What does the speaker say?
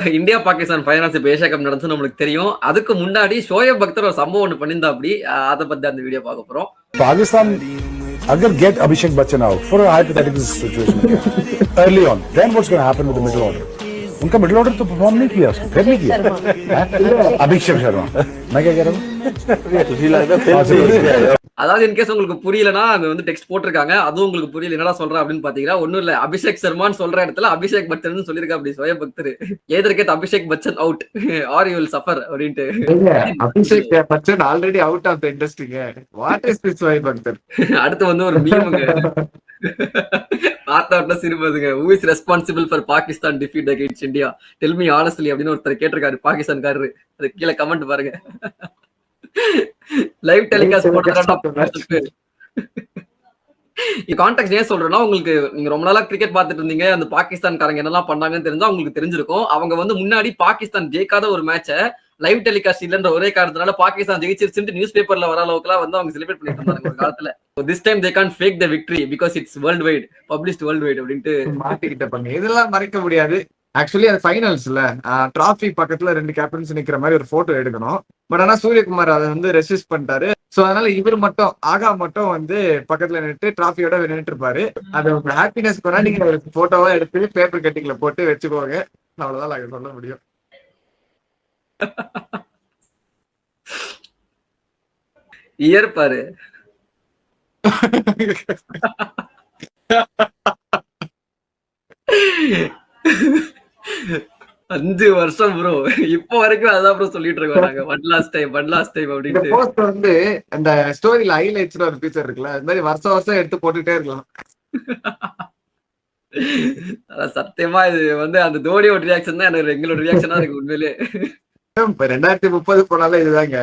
India Pakistan finals இப்ப Asia cup நடந்துச்சு நம்மளுக்கு தெரியும். அதுக்கு முன்னாடி ஷோயப் அக்தர் ஒரு சம்பவம் ஒண்ணு பண்ணியிருந்தாப்படி. அத பத்தி அந்த வீடியோ பார்க்க போறோம். Pakistan agar get Abhishek Bachchan out for a hypothetical situation early on, then what's going to happen with the middle order? उनका मिडिल ऑर्डर तो परफॉर्म नहीं किया उसने, फिर नहीं किया अभिषेक शर्मा। मैं क्या कह रहा हूँ அதாவது இன்கேஸ் உங்களுக்கு புரியலன்னா அங்க வந்து டெக்ஸ்ட் போட்டிருக்காங்க. அதுவும் உங்களுக்கு புரியல என்னடா சொல்றேன் அப்படின்னு பாத்தீங்கன்னா ஒண்ணும் இல்ல. அபிஷேக் சர்மான்னு சொல்ற இடத்துல அபிஷேக் பச்சன் சொல்லிருக்கா அப்படி ஷோயப் அக்தர். எதற்கேத் Abhishek Bachchan out are you will suffer அப்படின்ட்டு. Abhishek Bachchan already out of the இண்டஸ்ட்ரிங்க. What is this Shoaib Akhtar? அடுத்து வந்து ஒரு மீமுங்க. பார்த்தா சிரிப்பதுங்க. Who is responsible for Pakistan defeat against India? Tell me honestly அப்படின்னு ஒருத்தர் கேட்டிருக்காரு பாகிஸ்தான்காரரு. அது கீழே கமெண்ட் பாருங்க. லைவ் டெலிகாஸ்ட் போட்டு கான்டெக்ட் ஏன் சொல்றேன்னா உங்களுக்கு நீங்க ரொம்ப நாளா கிரிக்கெட் பார்த்துட்டு இருந்தீங்க. அந்த பாகிஸ்தான்காரங்க என்னெல்லாம் பண்ணாங்கன்னு தெரிஞ்சா உங்களுக்கு தெரிஞ்சிருக்கும். அவங்க வந்து முன்னாடி பாகிஸ்தான் ஜெயிக்காத ஒரு மேட்சை லைவ் டெலிகாஸ்ட் இல்லன்ற ஒரே காரணத்தினால பாகிஸ்தான் ஜெயிச்சிருச்சுன்னு நியூஸ் பேப்பர்ல வர அளவுக்குலாம் வந்து அவங்க செலிப்ரேட் பண்ணிட்டு இருந்தாங்க ஒரு காலத்துல. This time they can't fake the victory because it's world wide published world wide அப்படின்ட்டு மாட்டிக்கிட்ட பண்ணி இதெல்லாம் மறைக்க முடியாது. ஆக்சுவலி அது ஃபைனல்ஸ்ல டிராஃபி பக்கத்துல 2 கேப்டன்ஸ் நிக்கிற மாதிரி ஒரு போட்டோ எடுக்கணும். பட் ஆனா சூரியகுமார் அதை வந்து ரெசிஸ்ட் பண்ணிட்டாரு. சோ அதனால இவர் மட்டும் ஆகா மட்டும் வந்து பக்கத்துல நின்று டிராஃபியோட நின்றுட்டு இருப்பாரு. அது உங்க ஹாப்பினஸ் பண்ணா நீங்க போட்டோவா எடுத்து பேப்பர் கட்டிங்ல போட்டு வச்சுக்கோங்க. அவ்வளவுதான் நாங்க சொல்ல முடியும். இயர் பாரு. அஞ்சு வருஷம் ப்ரோ. இப்போ வரைக்கும் அதான் ப்ரோ சொல்லிட்டு இருக்கோம் நாங்க. ஒன் லாஸ்ட் டைம் இந்த போஸ்ட் வந்து அந்த ஸ்டோரியில ஹைலைட்ஸ்ல ஒரு ஃபீச்சர் இருக்குல்ல, அது மாதிரி வருஷம் எடுத்து போட்டுட்டே இருக்கலாம். சத்தியமா இது வந்து அந்த தோனியோட ரியாக்ஷன் தான் எனக்கு எங்களோட ரியாக்ஷனா இருக்கு உண்மையிலே. இப்ப 2030 போனாலும் இதுதாங்க.